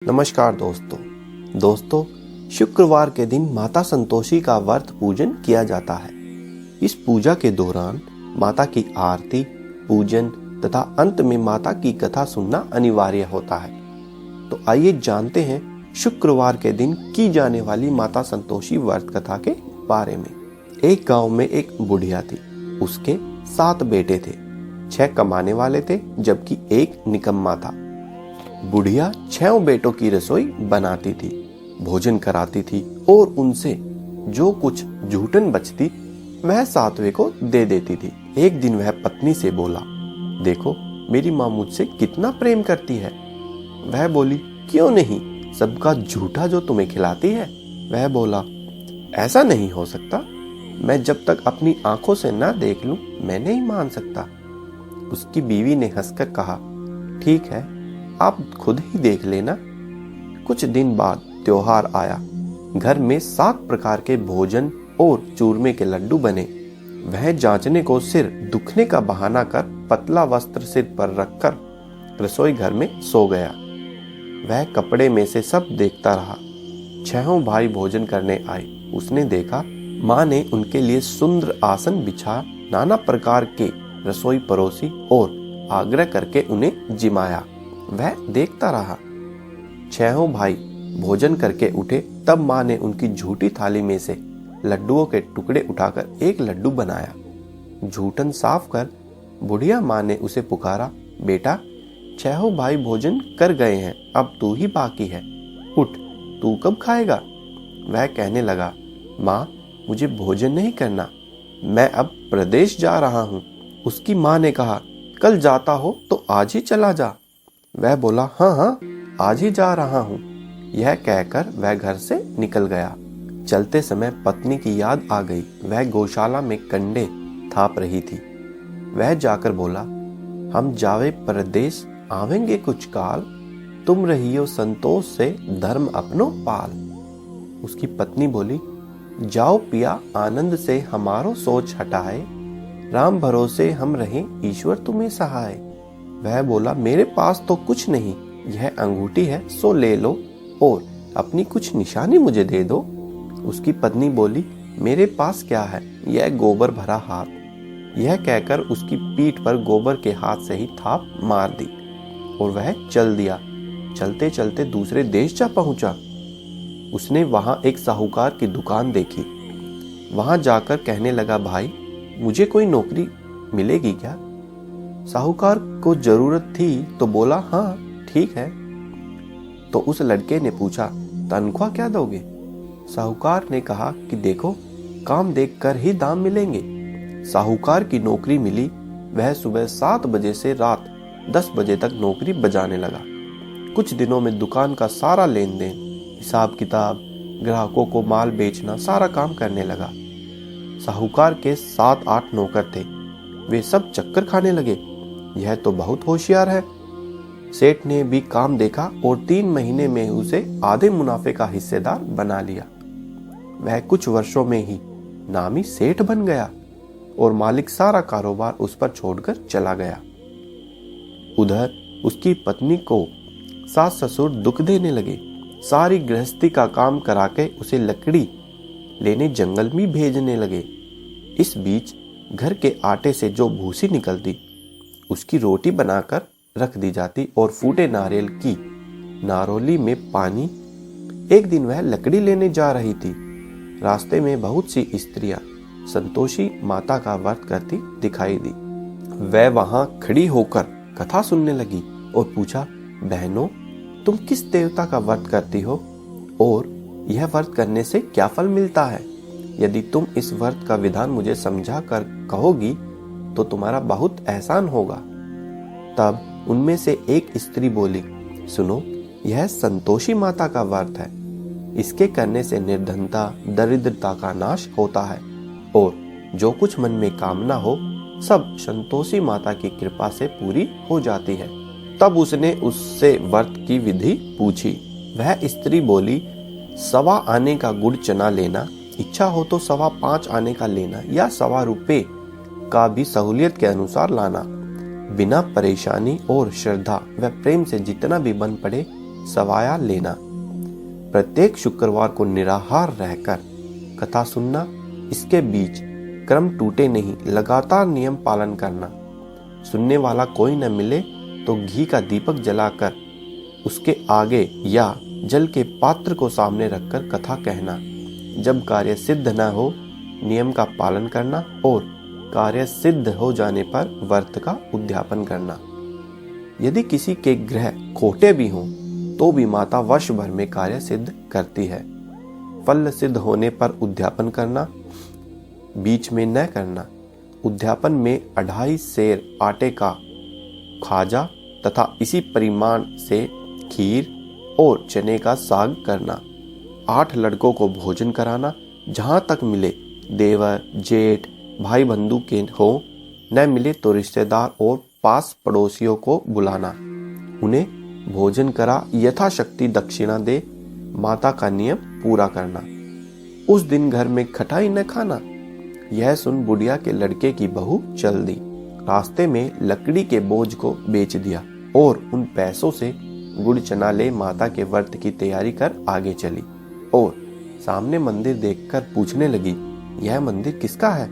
नमस्कार दोस्तों शुक्रवार के दिन माता संतोषी का व्रत पूजन किया जाता है। इस पूजा के दौरान माता की आरती, पूजन तथा अंत में माता की कथा सुनना अनिवार्य होता है। तो आइए जानते हैं शुक्रवार के दिन की जाने वाली माता संतोषी व्रत कथा के बारे में। एक गांव में एक बुढ़िया थी। उसके 7 बेटे थे। 6 कमाने वाले थे जबकि एक निकम्मा था। बुढ़िया 6 बेटों की रसोई बनाती थी, भोजन कराती थी और उनसे जो कुछ जूठन बचती वह 7वें को दे देती थी। एक दिन वह पत्नी से बोला, देखो मेरी माँ मुझसे कितना प्रेम करती है। वह बोली, क्यों नहीं, सबका झूठा जो तुम्हें खिलाती है। वह बोला, ऐसा नहीं हो सकता, मैं जब तक अपनी आंखों से ना देख लूं मैं नहीं मान सकता। उसकी बीवी ने हंसकर कहा, ठीक है, आप खुद ही देख लेना। कुछ दिन बाद त्योहार आया। घर में 7 प्रकार के भोजन और चूरमे के लड्डू बने। वह जांचने को सिर दुखने का बहाना कर पतला वस्त्र सिर पर रखकर रसोई घर में सो गया। वह कपड़े में से सब देखता रहा। 6 भाई भोजन करने आए। उसने देखा माँ ने उनके लिए सुंदर आसन बिछा नाना प्रकार के रसोई परोसी और आग्रह करके उन्हें जिमाया। वह देखता रहा। 6 भाई भोजन करके उठे तब माँ ने उनकी झूठी थाली में से लड्डुओं के टुकड़े उठाकर एक लड्डू बनाया। झूठन साफ कर बुढ़िया माँ ने उसे पुकारा, बेटा 6 भाई भोजन कर गए हैं, अब तू ही बाकी है, उठ, तू कब खाएगा। वह कहने लगा, माँ मुझे भोजन नहीं करना, मैं अब प्रदेश जा रहा हूँ। उसकी माँ ने कहा, कल जाता हो तो आज ही चला जा। वह बोला, हाँ, आज ही जा रहा हूँ। यह कहकर वह घर से निकल गया। चलते समय पत्नी की याद आ गई। वह गौशाला में कंडे थाप रही थी। वह जाकर बोला, हम जावे परदेश आवेंगे कुछ काल, तुम रहियो संतोष से धर्म अपनो पाल। उसकी पत्नी बोली, जाओ पिया आनंद से हमारो सोच हटाए, राम भरोसे हम रहें ईश्वर तुम्हें सहाय। वह बोला, मेरे पास तो कुछ नहीं, यह अंगूठी है सो ले लो और अपनी कुछ निशानी मुझे दे दो। उसकी पत्नी बोली, मेरे पास क्या है, यह गोबर भरा हाथ। यह कहकर उसकी पीठ पर गोबर के हाथ से ही थाप मार दी और वह चल दिया। चलते चलते दूसरे देश जा पहुंचा। उसने वहां एक साहूकार की दुकान देखी। वहां जाकर कहने लगा, भाई मुझे कोई नौकरी मिलेगी क्या। साहूकार को जरूरत थी तो बोला, हाँ ठीक है। तो उस लड़के ने पूछा, तनख्वाह क्या दोगे। साहूकार ने कहा कि देखो काम देखकर ही दाम मिलेंगे। साहूकार की नौकरी मिली। वह सुबह 7 बजे से रात 10 बजे तक नौकरी बजाने लगा। कुछ दिनों में दुकान का सारा लेन देन, हिसाब किताब, ग्राहकों को माल बेचना, सारा काम करने लगा। साहूकार के 7-8 नौकर थे। वे सब चक्कर खाने लगे, यह तो बहुत होशियार है। सेठ ने भी काम देखा और 3 महीने में उसे आधे मुनाफे का हिस्सेदार बना लिया। वह कुछ वर्षों में ही नामी सेठ बन गया और मालिक सारा कारोबार उस पर छोड़कर चला गया। उधर उसकी पत्नी को सास ससुर दुख देने लगे। सारी गृहस्थी का काम करा के उसे लकड़ी लेने जंगल में भेजने लगे। इस बीच घर के आटे से जो भूसी निकलती उसकी रोटी बनाकर रख दी जाती और फूटे नारियल की नारोली में पानी। एक दिन वह लकड़ी लेने जा रही थी। रास्ते में बहुत सी स्त्रियां संतोषी माता का व्रत करती दिखाई दी। वह वहां खड़ी होकर कथा सुनने लगी और पूछा, बहनों तुम किस देवता का व्रत करती हो और यह व्रत करने से क्या फल मिलता है। यदि तुम इस व्रत का विधान मुझे समझा कर कहोगी तो तुम्हारा बहुत एहसान होगा। तब उनमें से एक स्त्री बोली, सुनो, यह संतोषी माता का व्रत है। इसके करने से निर्धनता, दरिद्रता का नाश होता है और जो कुछ मन में कामना हो सब संतोषी माता की कृपा से पूरी हो जाती है। तब उसने उससे व्रत की विधि पूछी। वह स्त्री बोली, 1.25 आने का गुड़ चना लेना, इच्छा हो तो 5.25 आने का लेना या 1.25 रुपए का भी सहूलियत के अनुसार लाना। बिना परेशानी और श्रद्धा व प्रेम से जितना भी बन पड़े सवाया लेना, प्रत्येक शुक्रवार को निराहार रहकर कथा सुनना, इसके बीच क्रम टूटे नहीं, लगातार नियम पालन करना, सुनने वाला कोई न मिले तो घी का दीपक जलाकर उसके आगे या जल के पात्र को सामने रखकर कथा कहना, जब कार्य सिद्ध न हो नियम का पालन करना और कार्य सिद्ध हो जाने पर व्रत का उद्यापन करना। यदि किसी के ग्रह खोटे भी हों तो भी माता वर्ष भर में कार्य सिद्ध करती है। फल सिद्ध होने पर उद्यापन करना, बीच में न करना। उद्यापन में 2.5 सेर आटे का खाजा तथा इसी परिमाण से खीर और चने का साग करना। 8 लड़कों को भोजन कराना, जहां तक मिले देवर जेठ भाई बंधु के हो, न मिले तो रिश्तेदार और पास पड़ोसियों को बुलाना, उन्हें भोजन करा यथाशक्ति दक्षिणा दे, माता का नियम पूरा करना। उस दिन घर में खटाई न खाना। यह सुन बुढ़िया के लड़के की बहू चल दी, रास्ते में लकड़ी के बोझ को बेच दिया और उन पैसों से गुड़ चना ले माता के व्रत की तैयारी कर आगे चली और सामने मंदिर देखकर पूछने लगी, यह मंदिर किसका है?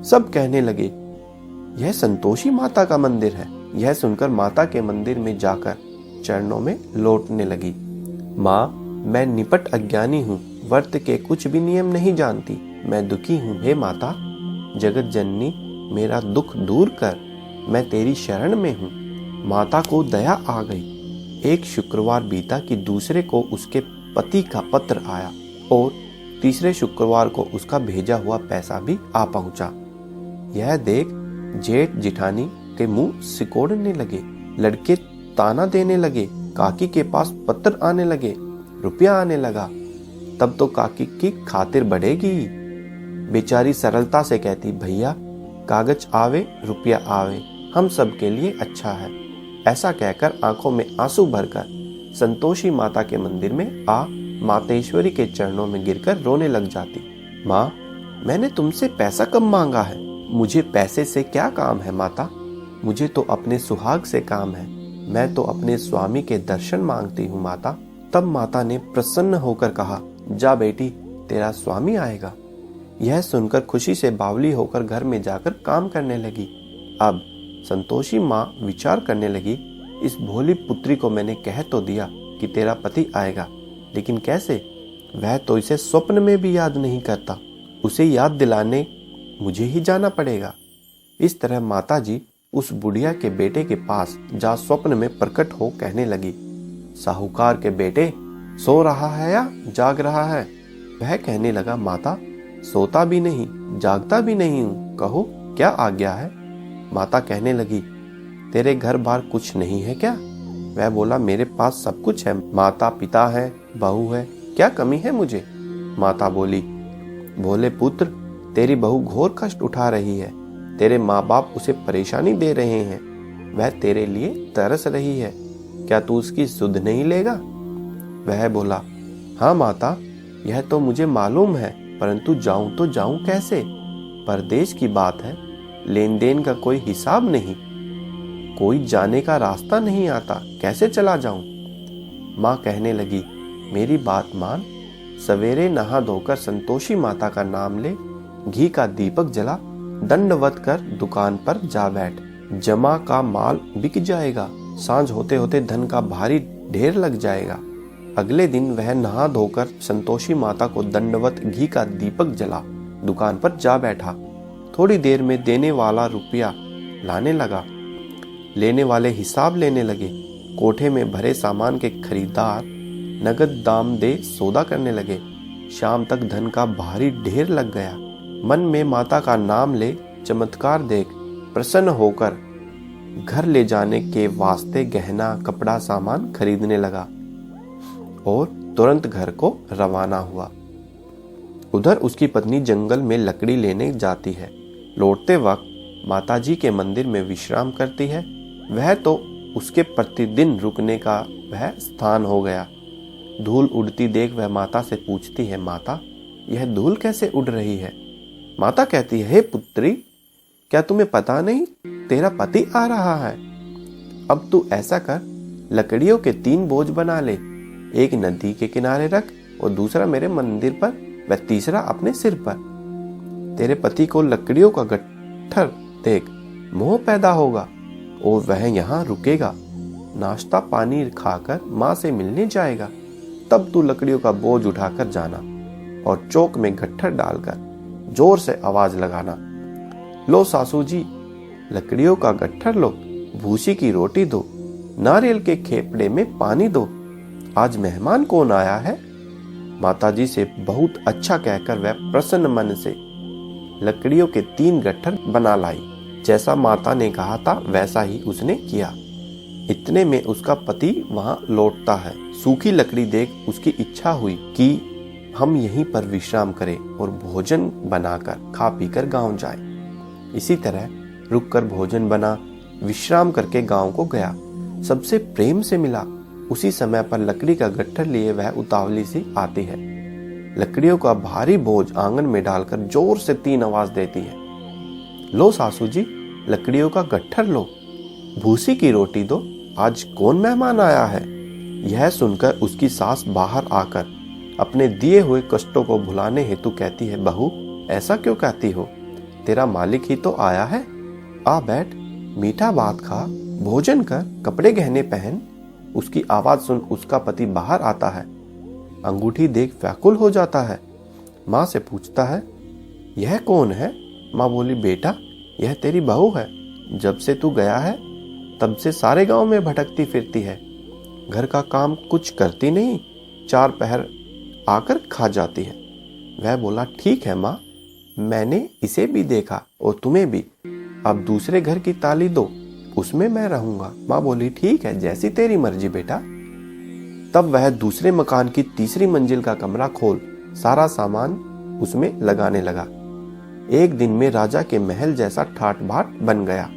सब कहने लगे, यह संतोषी माता का मंदिर है। यह सुनकर माता के मंदिर में जाकर चरणों में लौटने लगी। माँ, मैं निपट अज्ञानी हूँ, व्रत के कुछ भी नियम नहीं जानती, मैं दुखी हूँ। हे माता जगत जननी, मेरा दुख दूर कर, मैं तेरी शरण में हूँ। माता को दया आ गई। एक शुक्रवार बीता कि दूसरे को उसके पति का पत्र आया और तीसरे शुक्रवार को उसका भेजा हुआ पैसा भी आ पहुंचा। यह देख जेठ जिठानी के मुंह सिकोड़ने लगे, लड़के ताना देने लगे, काकी के पास पत्र आने लगे, रुपया आने लगा। तब तो काकी की खातिर बढ़ेगी। बेचारी सरलता से कहती, भैया कागज आवे रुपया आवे, हम सब के लिए अच्छा है। ऐसा कहकर आंखों में आंसू भरकर संतोषी माता के मंदिर में आ मातेश्वरी के चरणों में गिरकर रोने लग जाती। माँ, मैंने तुमसे पैसा कम मांगा है, मुझे पैसे से क्या काम है माता? मुझे तो अपने सुहाग से काम है, मैं तो अपने स्वामी के दर्शन मांगती हूँ माता। तब माता ने प्रसन्न होकर कहा, जा बेटी, तेरा स्वामी आएगा। यह सुनकर खुशी से बावली होकर घर में जाकर काम करने लगी। अब संतोषी माँ विचार करने लगी, इस भोली पुत्री को मैंने कह तो दिया कि तेरा पति आएगा, लेकिन कैसे? वह तो इसे स्वप्न में भी याद नहीं करता, उसे याद दिलाने मुझे ही जाना पड़ेगा। इस तरह माताजी उस बुढ़िया के बेटे के पास जा स्वप्न में प्रकट हो कहने लगी, साहूकार के बेटे, सो रहा है या जाग रहा है? वह कहने लगा, माता सोता भी नहीं जागता भी नहीं हूँ, कहो क्या आज्ञा है? माता कहने लगी, तेरे घर बार कुछ नहीं है क्या? वह बोला, मेरे पास सब कुछ है, माता पिता है, बहू है, क्या कमी है मुझे? माता बोली, भोले पुत्र, तेरी बहू घोर कष्ट उठा रही है, तेरे माँ बाप उसे परेशानी दे रहे हैं, वह तेरे लिए तरस रही है, क्या तू उसकी सुध नहीं लेगा? वह बोला, हाँ माता, यह तो मुझे मालूम है, परंतु जाऊं तो जाऊं कैसे? परदेश की बात है, लेन देन का कोई हिसाब नहीं, कोई जाने का रास्ता नहीं आता, कैसे चला जाऊं? माँ कहने लगी, मेरी बात मान, सवेरे नहा धोकर संतोषी माता का नाम ले, घी का दीपक जला, दंडवत कर दुकान पर जा बैठ, जमा का माल बिक जाएगा, सांझ होते होते धन का भारी ढेर लग जाएगा। अगले दिन वह नहा धोकर संतोषी माता को दंडवत घी का दीपक जला दुकान पर जा बैठा। थोड़ी देर में देने वाला रुपया लाने लगा, लेने वाले हिसाब लेने लगे। कोठे में भरे सामान के खरीदार नगद दाम दे सौदा करने लगे। शाम तक धन का भारी ढेर लग गया। मन में माता का नाम ले चमत्कार देख प्रसन्न होकर घर ले जाने के वास्ते गहना कपड़ा सामान खरीदने लगा और तुरंत घर को रवाना हुआ। उधर उसकी पत्नी जंगल में लकड़ी लेने जाती है। लौटते वक्त माताजी के मंदिर में विश्राम करती है। वह तो उसके प्रतिदिन रुकने का वह स्थान हो गया। धूल उड़ती देख वह माता से पूछती है, माता यह धूल कैसे उड़ रही है? माता कहती है, हे पुत्री, क्या तुम्हें पता नहीं तेरा पति आ रहा है? अब तू ऐसा कर, लकड़ियों के 3 बोझ बना ले, एक नदी के किनारे रख और दूसरा मेरे मंदिर पर व तीसरा अपने सिर पर। तेरे पति को लकड़ियों का गट्ठर देख मोह पैदा होगा और वह यहाँ रुकेगा, नाश्ता पानी खाकर माँ से मिलने जाएगा। तब तू लकड़ियों का बोझ उठाकर जाना और चौक में गट्ठर डालकर जोर से आवाज लगाना, लो सासू जी लकड़ियों का गट्ठर लो, भूसी की रोटी दो, नारियल के खेपड़े में पानी दो, आज मेहमान कौन आया है। माताजी से बहुत अच्छा कहकर वह प्रसन्न मन से लकड़ियों के 3 गट्ठर बना लाई। जैसा माता ने कहा था वैसा ही उसने किया। इतने में उसका पति वहां लौटता है। सूखी लकड़ी देख उसकी इच्छा हुई कि हम यहीं पर विश्राम करें और भोजन बनाकर खा पीकर गांव जाएं। इसी तरह रुककर भोजन बना, विश्राम करके गांव को गया, सबसे प्रेम से मिला। उसी समय पर लकड़ी का गट्ठर लिए वह उतावली सी आती है। लकड़ियों का भारी बोझ आंगन में डालकर जोर से 3 आवाज देती है, लो सासू जी लकड़ियों का गट्ठर लो, भूसी की रोटी दो, आज कौन मेहमान आया है। यह सुनकर उसकी सास बाहर आकर अपने दिए हुए कष्टों को भुलाने हेतु कहती है, बहू ऐसा क्यों कहती हो, तेरा मालिक ही तो आया है, आ बैठ, मीठा भात खा, भोजन कर, कपड़े गहने पहन। उसकी आवाज सुन उसका पति बाहर आता है, अंगूठी देख व्याकुल हो जाता है। माँ से पूछता है, यह कौन है। माँ बोली, बेटा यह तेरी बहू है, जब से तू गया है तब से सारे गांव में भटकती फिरती है, घर का काम कुछ करती नहीं, 4 पहर आकर खा जाती है। वह बोला, ठीक है माँ, मैंने इसे भी देखा और तुम्हें भी, अब दूसरे घर की ताली दो, उसमें मैं रहूंगा। माँ बोली, ठीक है जैसी तेरी मर्जी बेटा। तब वह दूसरे मकान की 3री मंजिल का कमरा खोल सारा सामान उसमें लगाने लगा। एक दिन में राजा के महल जैसा ठाट बाट बन गया।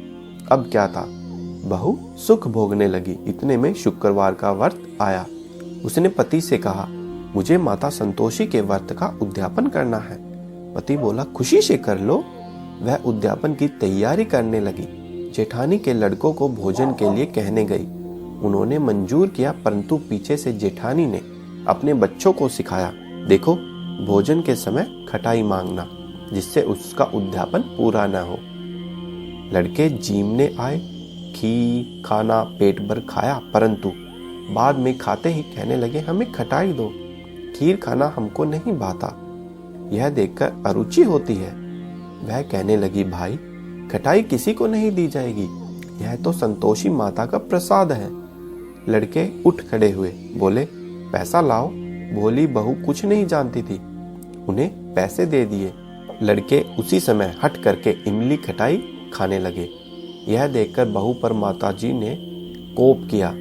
अब क्या था, बहू सुख भोगने लगी। इतने में शुक्रवार का व्रत आया। उसने पति से कहा, मुझे माता संतोषी के व्रत का उद्यापन करना है। पति बोला, खुशी से कर लो। वह उद्यापन की तैयारी करने लगी। जेठानी के लड़कों को भोजन के लिए कहने गई। उन्होंने मंजूर किया, परंतु पीछे से जेठानी ने अपने बच्चों को सिखाया, देखो भोजन के समय खटाई मांगना, जिससे उसका उद्यापन पूरा न हो। लड़के जीमने आए, खीर खाना पेट भर खाया, परंतु बाद में खाते ही कहने लगे, हमें खटाई दो, खीर खाना हमको नहीं भाता। यह देखकर अरुचि होती है। वह कहने लगी, भाई खटाई किसी को नहीं दी जाएगी, यह तो संतोषी माता का प्रसाद है। लड़के उठ खड़े हुए, बोले, पैसा लाओ। भोली बहू कुछ नहीं जानती थी, उन्हें पैसे दे दिए। लड़के उसी समय हट करके इमली खटाई खाने लगे। यह देखकर बहू पर माताजी ने कोप किया।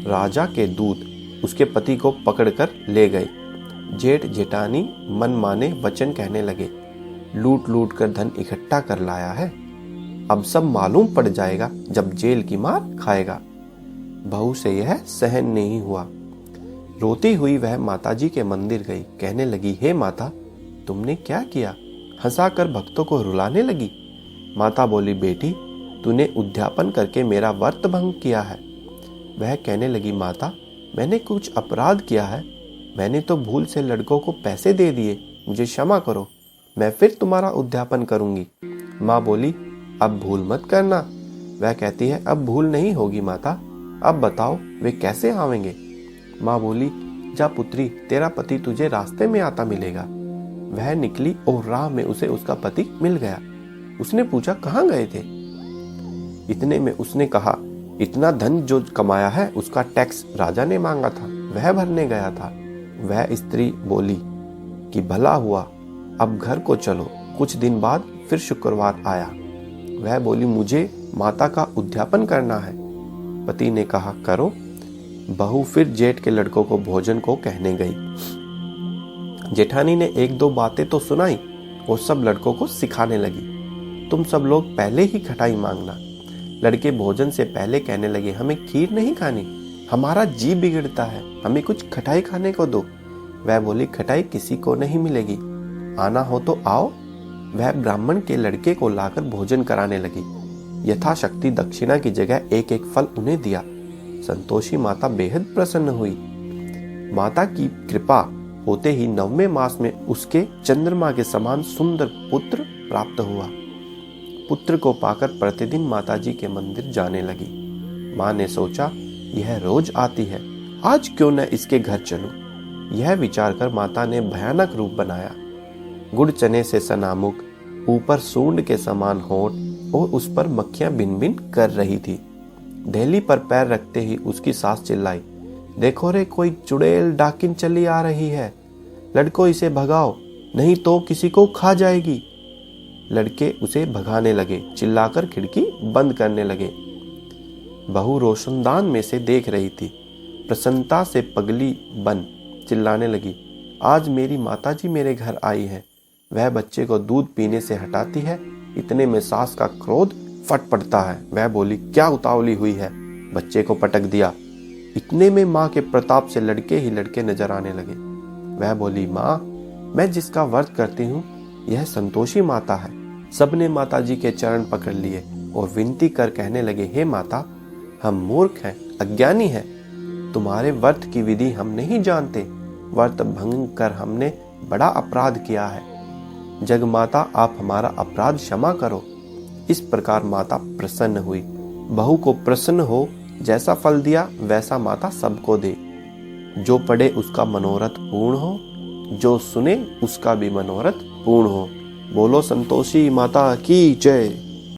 राजा के दूत उसके पति को पकड़कर ले गए। जेठ जेठानी मन माने वचन कहने लगे, लूट लूट कर धन इकट्ठा कर लाया है, अब सब मालूम पड़ जाएगा जब जेल की मार खाएगा। बहू से यह सहन नहीं हुआ। रोती हुई वह माताजी के मंदिर गई। कहने लगी, हे माता तुमने क्या किया। हंसाकर भक्तों को रुलाने लगी। माता बोली, बेटी तूने उद्यापन करके मेरा व्रत भंग किया है। वह कहने लगी, माता मैंने कुछ अपराध किया है, मैंने तो भूल से लड़कों को पैसे दे दिए, मुझे क्षमा करो, मैं फिर तुम्हारा उद्यापन करूंगी। माँ बोली, अब भूल मत करना। वह कहती है, अब भूल नहीं होगी माता, अब बताओ वे कैसे आवेंगे। माँ बोली, जा पुत्री, तेरा पति तुझे रास्ते में आता मिलेगा। वह निकली और राह में उसे उसका पति मिल गया। उसने पूछा, कहाँ गए थे। इतने में उसने कहा, इतना धन जो कमाया है उसका टैक्स राजा ने मांगा था, वह भरने गया था। वह स्त्री बोली कि भला हुआ, अब घर को चलो। कुछ दिन बाद फिर शुक्रवार आया। वह बोली, मुझे माता का उद्यापन करना है। पति ने कहा, करो। बहू फिर जेठ के लड़कों को भोजन को कहने गई। जेठानी ने 1-2 बातें तो सुनाई और सब लड़कों को सिखाने लगी, तुम सब लोग पहले ही खटाई मांगना। लड़के भोजन से पहले कहने लगे, हमें खीर नहीं खानी, हमारा जी बिगड़ता है, हमें कुछ खटाई खाने को दो। वह बोली, खटाई किसी को नहीं मिलेगी, आना हो तो आओ। वह ब्राह्मण के लड़के को लाकर भोजन कराने लगी। यथाशक्ति दक्षिणा की जगह 1-1 फल उन्हें दिया। संतोषी माता बेहद प्रसन्न हुई। माता की कृपा होते ही 9वें मास में उसके चंद्रमा के समान सुंदर पुत्र प्राप्त हुआ। पुत्र को पाकर प्रतिदिन माताजी के मंदिर जाने लगी। माँ ने सोचा, यह रोज आती है, आज क्यों न इसके घर चलूं। यह विचार कर माता ने भयानक रूप बनाया। गुड़ चने से सना मुख, ऊपर सूंड के समान होंठ और उस पर मक्खियां भिन भिन कर रही थी। दहली पर पैर रखते ही उसकी सास चिल्लाई, देखो रे, कोई चुड़ैल डाकिन चली आ रही है, लड़कों इसे भगाओ, नहीं तो किसी को खा जाएगी। लड़के उसे भगाने लगे, चिल्लाकर खिड़की बंद करने लगे। बहू रोशनदान में से देख रही थी। प्रसन्नता से पगली बन चिल्लाने लगी, आज मेरी माताजी मेरे घर आई है। वह बच्चे को दूध पीने से हटाती है, इतने में सास का क्रोध फट पड़ता है। वह बोली, क्या उतावली हुई है, बच्चे को पटक दिया। इतने में माँ के प्रताप से लड़के ही लड़के नजर आने लगे। वह बोली, माँ, मैं जिसका व्रत करती हूँ यह संतोषी माता है। सबने माताजी के चरण पकड़ लिए और विनती कर कहने लगे, हे माता, हम मूर्ख हैं, अज्ञानी हैं, तुम्हारे व्रत की विधि हम नहीं जानते। व्रत भंग कर हमने बड़ा अपराध किया है। जग माता, आप हमारा अपराध क्षमा करो। इस प्रकार माता प्रसन्न हुई। बहू को प्रसन्न हो, जैसा फल दिया वैसा माता सबको दे। जो पढ़े उसका मनोरथ पूर्ण हो, जो सुने उसका भी मनोरथ पूर्ण हो। बोलो संतोषी माता की जय।